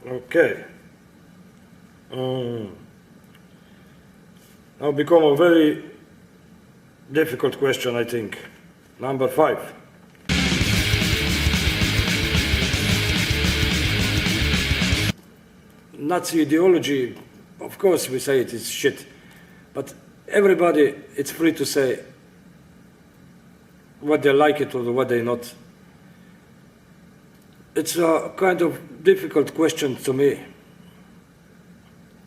Okay. Now become a very difficult question, I think. Number 5. Nazi ideology, of course we say it is shit, but everybody, it's free to say what they like it or what they not. It's a kind of difficult question to me.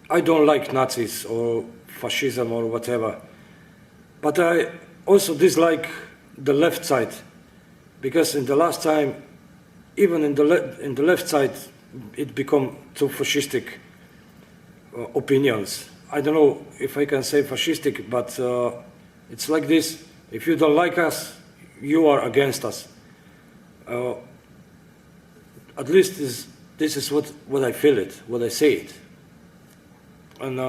I don't like Nazis or fascism or whatever, but I also dislike the left side, because in the last time, even in the left side, it become too fascistic opinions. I don't know if I can say fascistic, but it's like this: if you don't like us, you are against us. At least this is what I feel it, what I say it. And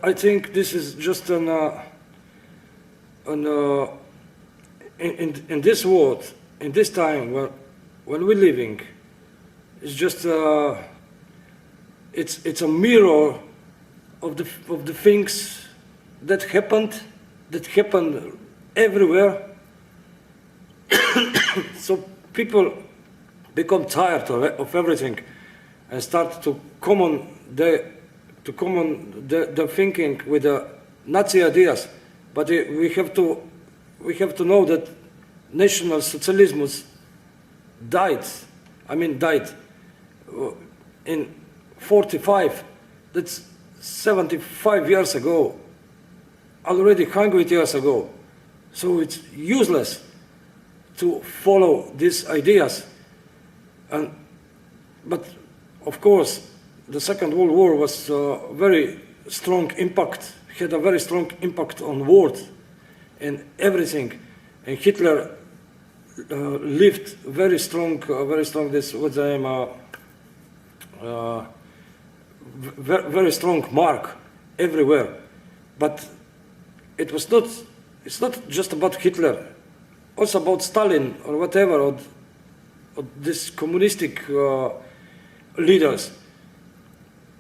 I think this is just in this world, in this time when we're living, it's just it's a mirror of the things that happened everywhere. So people become tired of everything and start to common their thinking with the Nazi ideas. But we have to know that National Socialism died. I mean, died in 45. That's 75 years ago. Already 100 years ago. So it's useless to follow these ideas. But of course, the Second World War was very strong impact, had a very strong impact on world and everything. And Hitler lived very strong, this, what's the name, very strong mark everywhere. But it's not just about Hitler, also about Stalin or whatever, or these communistic leaders.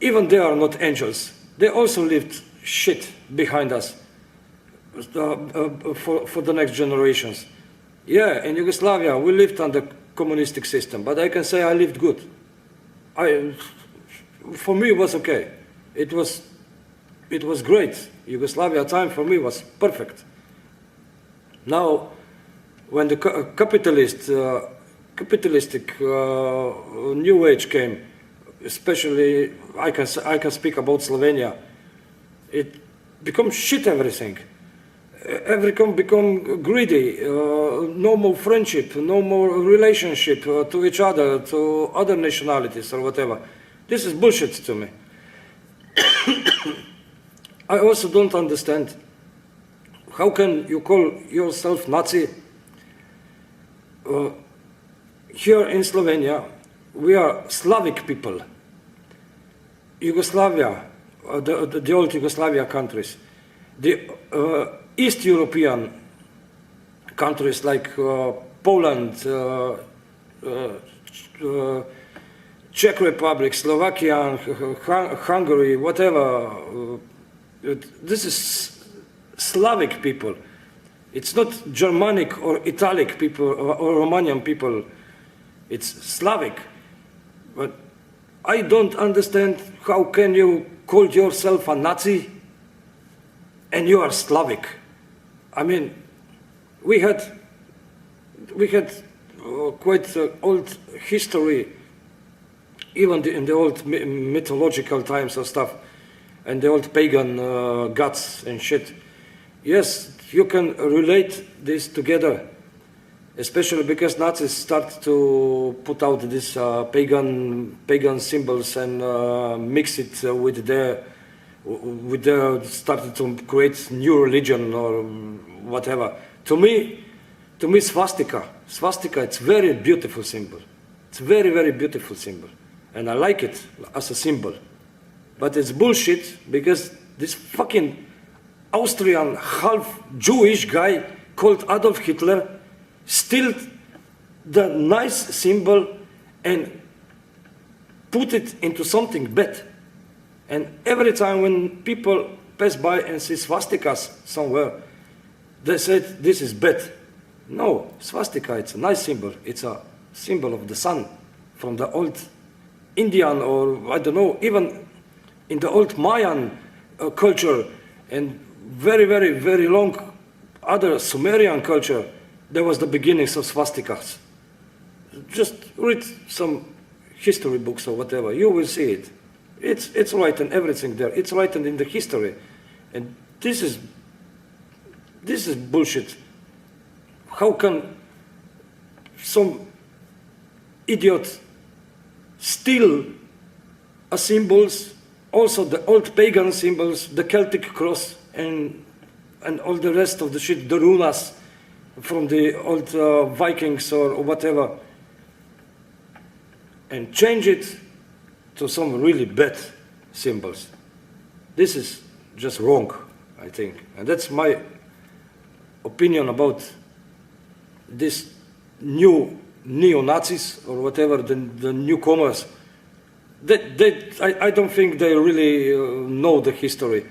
Even they are not angels. They also lived shit behind us for the next generations. Yeah, in Yugoslavia we lived under communistic system, but I can say I lived good. For me it was okay. It was great. Yugoslavia time for me was perfect. Now, when the capitalistic new age came, especially I can speak about Slovenia, it becomes shit everything. Everyone become greedy, no more friendship, no more relationship to each other, to other nationalities or whatever. This is bullshit to me. I also don't understand how can you call yourself Nazi. Here in Slovenia, we are Slavic people. Yugoslavia, the old Yugoslavia countries, the East European countries like Poland, Czech Republic, Slovakia, Hungary, whatever. This is Slavic people. It's not Germanic or Italic people or Romanian people. It's Slavic. But I don't understand how can you call yourself a Nazi and you are Slavic. I mean, we had quite old history, even in the old mythological times and stuff, and the old pagan gods and shit. Yes, you can relate this together, especially because Nazis start to put out these pagan symbols and mix it with their started to create new religion or whatever. To me, swastika, it's very beautiful symbol. It's very, very beautiful symbol, and I like it as a symbol. But it's bullshit because this fucking Austrian half Jewish guy called Adolf Hitler still the nice symbol and put it into something bad. And every time when people pass by and see swastikas somewhere, they said this is bad. No, swastika, it's a nice symbol. It's a symbol of the sun from the old Indian, or I don't know, even in the old Mayan culture and very, very, very long other Sumerian culture, there was the beginnings of swastikas. Just read some history books or whatever, you will see it. It's written, everything there. It's written in the history. And this is bullshit. How can some idiot steal a symbols, also the old pagan symbols, the Celtic cross, and all the rest of the shit, the runas from the old Vikings or whatever, and change it to some really bad symbols. This is just wrong, I think. And that's my opinion about this new neo-Nazis or whatever, the newcomers. I don't think they really know the history.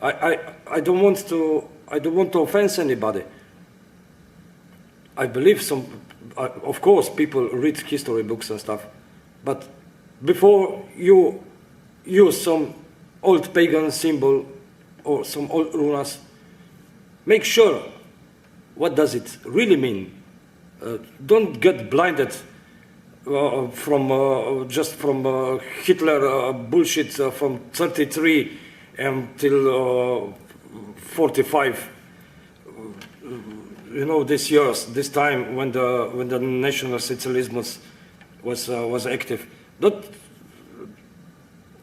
I don't want to offend anybody. I believe of course, people read history books and stuff, but before you use some old pagan symbol or some old runas, make sure what does it really mean. Don't get blinded just from Hitler bullshit from 33 until 45. You know, this time when the National Socialism was active. Don't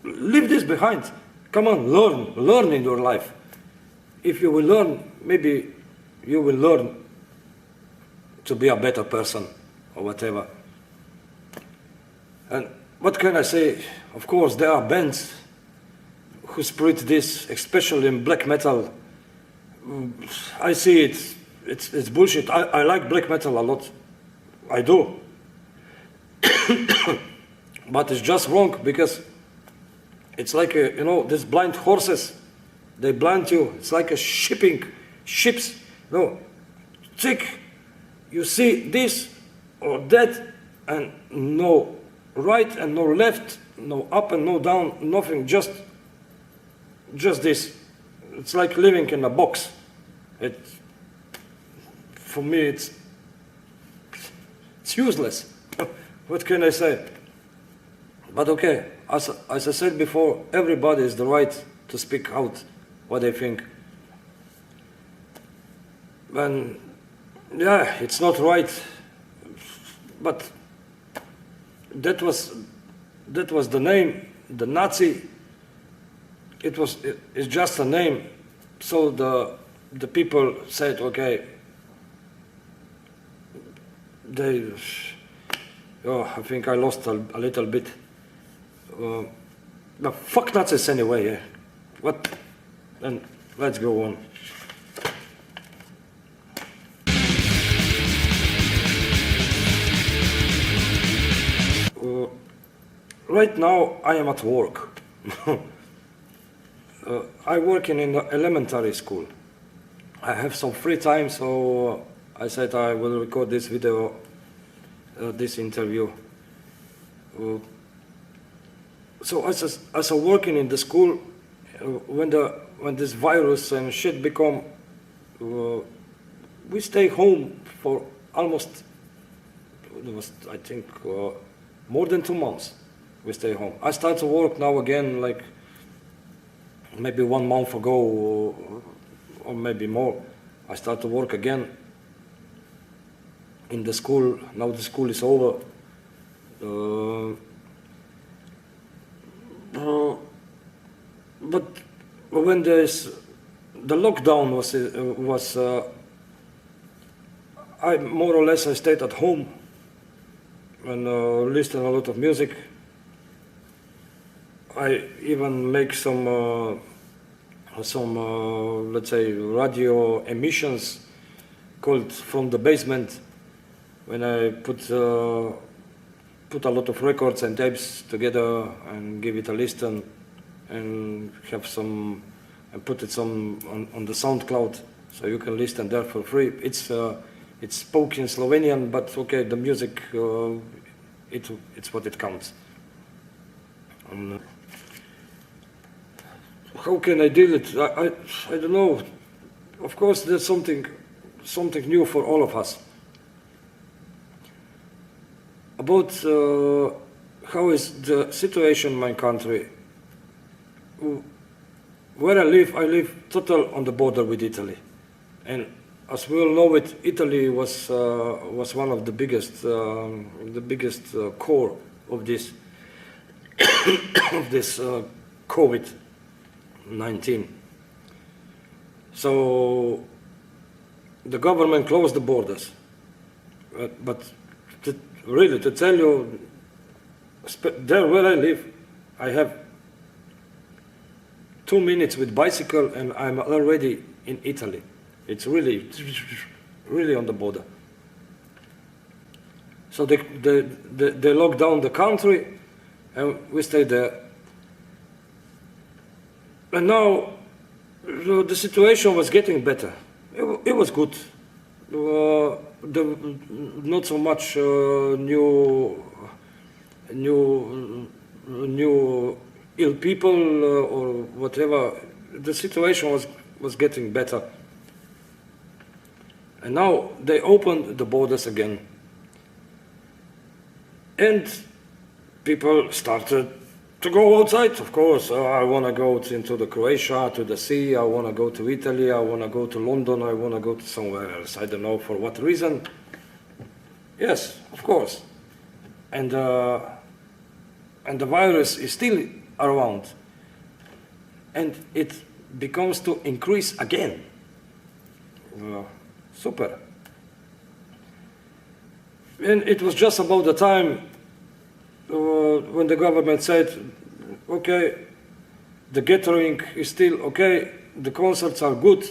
leave this behind. Come on, learn in your life. If you will learn, maybe you will learn to be a better person or whatever. And what can I say? Of course, there are bands who spread this, especially in black metal. I see it's bullshit. I like black metal a lot. I do. But it's just wrong, because it's like these blind horses, they blind you. It's like a ships. No, take, you see this or that, and no right and no left, no up and no down, nothing, just this. It's like living in a box. For me, it's useless. What can I say? But okay, as I said before, everybody has the right to speak out what they think. And yeah, it's not right, but that was the name, the Nazi. It's just a name. So the people said, okay, I think I lost a little bit. But fuck Nazis anyway, yeah. What? And let's go on. Right now I am at work. I work in an elementary school. I have some free time, so I said I will record this video, this interview. So as I'm working in the school, when this virus and shit become, we stay home for almost, I think, more than 2 months. We stay home. I start to work now again, like maybe 1 month ago, or maybe more. I start to work again in the school. Now the school is over. But when the lockdown was I more or less I stayed at home and listened a lot of music. I even make some let's say radio emissions called From the Basement. when I put a lot of records and tapes together and give it a listen and have some and put it some on the SoundCloud, so you can listen there for free. It's spoken Slovenian, but okay, the music it's what it counts. And, how can I deal it? I don't know. Of course, there's something new for all of us. About how is the situation in my country. Where I live total on the border with Italy, and as we all know it, Italy was one of the biggest core of this of this COVID-19. So the government closed the borders, but really to tell you, there where I live, I have 2 minutes with bicycle and I'm already in Italy. It's really on the border. So they locked down the country and we stayed there. And now the situation was getting better. It was good. Not so much new ill people or whatever. The situation was getting better. And now they opened the borders again. And people started to go outside, of course. I want to go into the Croatia, to the sea, I want to go to Italy, I want to go to London, I want to go to somewhere else. I don't know for what reason. Yes, of course. And the virus is still around. And it becomes to increase again. Super. And it was just about the time when the government said, okay, the gathering is still okay, the concerts are good,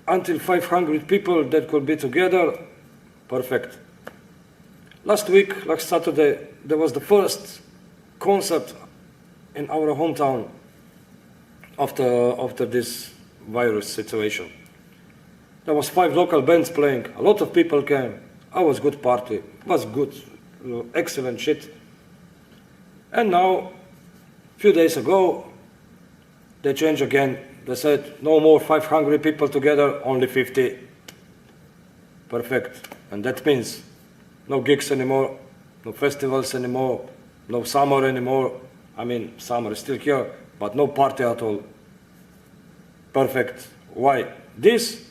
until 500 people that could be together, perfect. Last week, last Saturday, there was the first concert in our hometown after this virus situation. There was 5 local bands playing, a lot of people came, I was good party, it was good, excellent shit. And now, a few days ago, they changed again. They said, no more 500 people together, only 50. Perfect. And that means no gigs anymore, no festivals anymore, no summer anymore. I mean, summer is still here, but no party at all. Perfect. Why? This?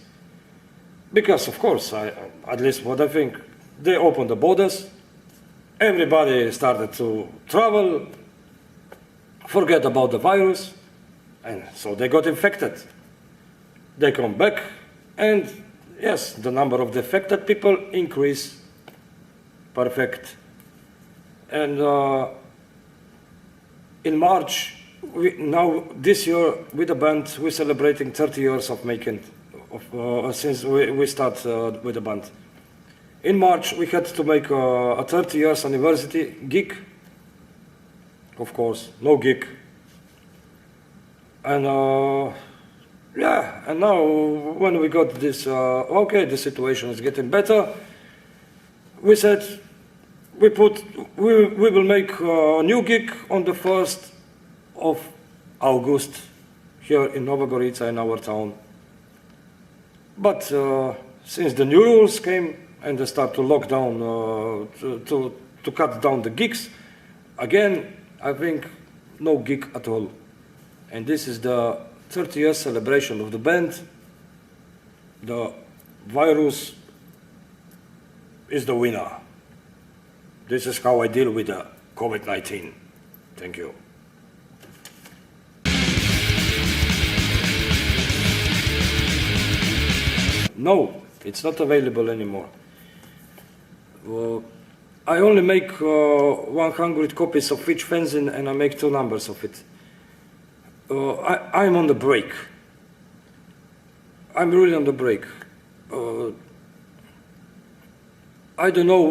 Because, of course, at least what I think, they opened the borders, everybody started to travel, forget about the virus, and so they got infected. They come back, and yes, the number of the affected people increase. Perfect. And in March, now this year with the band, we're celebrating 30 years of making, since we start with the band. In March, we had to make a 30 years anniversary gig. Of course, no gig. And yeah, and now when we got this, okay, the situation is getting better, we said we will make a new gig on the 1st of August here in Nova Gorica in our town. But since the new rules came and they start to lock down, to cut down the gigs, again, I think no gig at all. And this is the 30 year celebration of the band. The virus is the winner. This is how I deal with the COVID-19. Thank you. No, it's not available anymore. I only make 100 copies of each fanzine and I make 2 numbers of it. I'm on the break. I'm really on the break. I don't know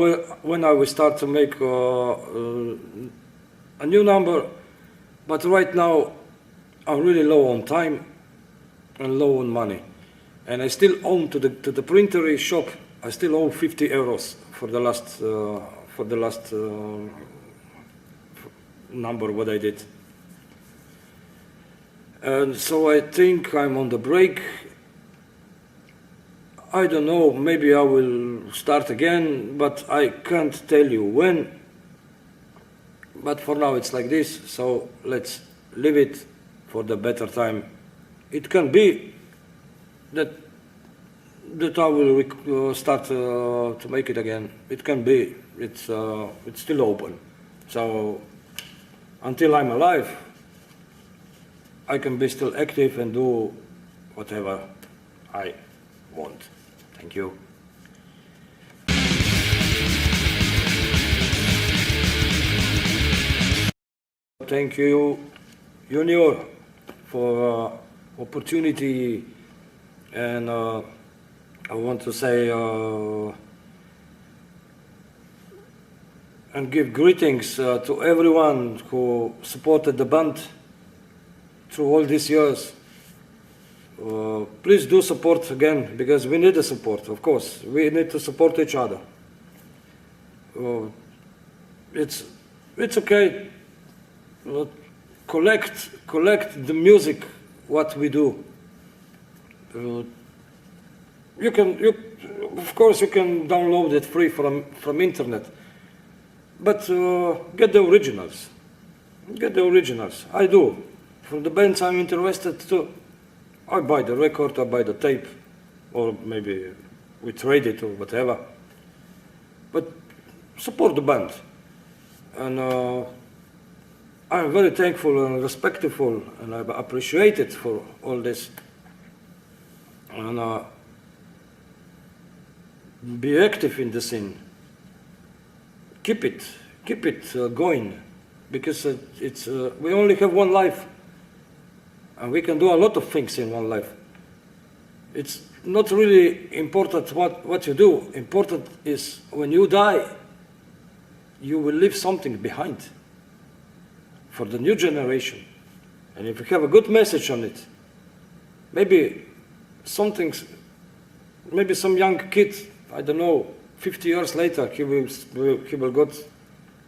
when I will start to make a new number, but right now I'm really low on time and low on money, and I still own to the printer shop. I still owe 50 euros for the last number what I did, and so I think I'm on the break. I don't know, maybe I will start again, but I can't tell you when. But for now it's like this, so let's leave it for the better time. It can be that I will start to make it again. It can be. It's still open. So until I'm alive, I can be still active and do whatever I want. Thank you. Thank you, Junior, for opportunity, and I want to say and give greetings to everyone who supported the band through all these years. Please do support again, because we need the support, of course. We need to support each other. It's okay. Collect the music, what we do. Of course, you can download it free from internet, but get the originals. Get the originals. I do. From the bands I'm interested to, I buy the record, I buy the tape, or maybe we trade it or whatever. But support the band. And I'm very thankful and respectful, and I appreciate it for all this. And be active in the scene. Keep it going, because we only have one life. And we can do a lot of things in one life. It's not really important what you do. Important is when you die, you will leave something behind for the new generation. And if you have a good message on it, maybe some young kid, I don't know, 50 years later, he will get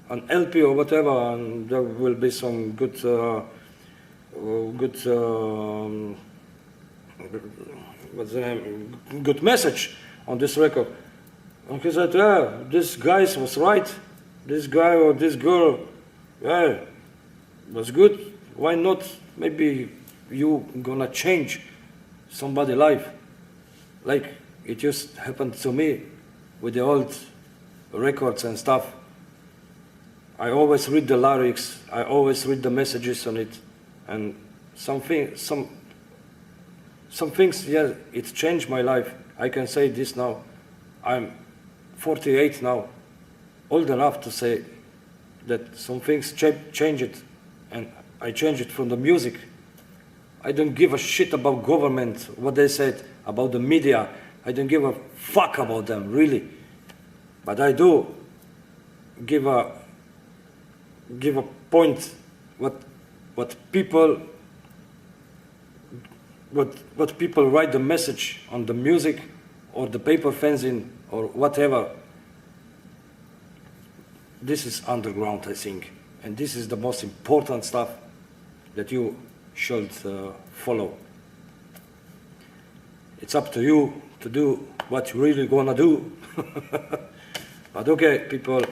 an LP or whatever, and there will be some good what's the name? Good message on this record. And he said, yeah, this guy was right. This guy or this girl, yeah, was good. Why not? Maybe you gonna change somebody's life. Like it just happened to me with the old records and stuff. I always read the lyrics. I always read the messages on it. And some things, yeah, it changed my life. I can say this now. I'm 48 now, old enough to say that some things change it, and I changed it from the music. I don't give a shit about government, what they said, about the media. I don't give a fuck about them, really. But I do give a point what people write the message on the music or the paper fanzine or whatever. This is underground, I think, and this is the most important stuff that you should follow. It's up to you to do what you really gonna do. But okay, people,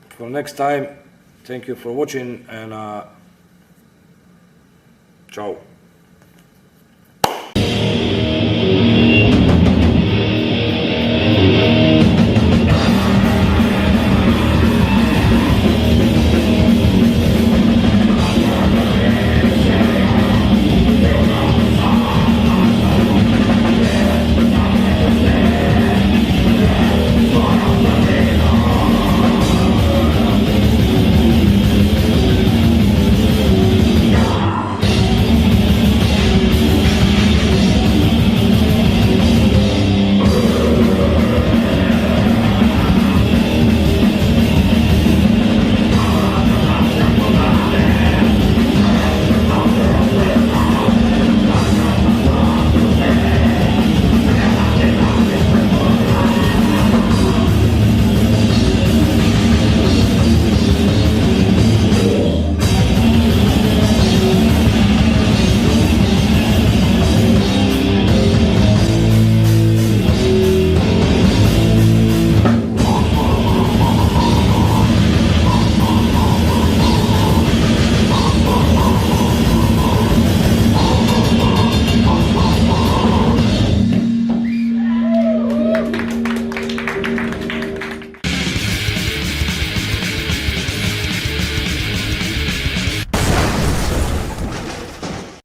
for next time, thank you for watching, and ciao.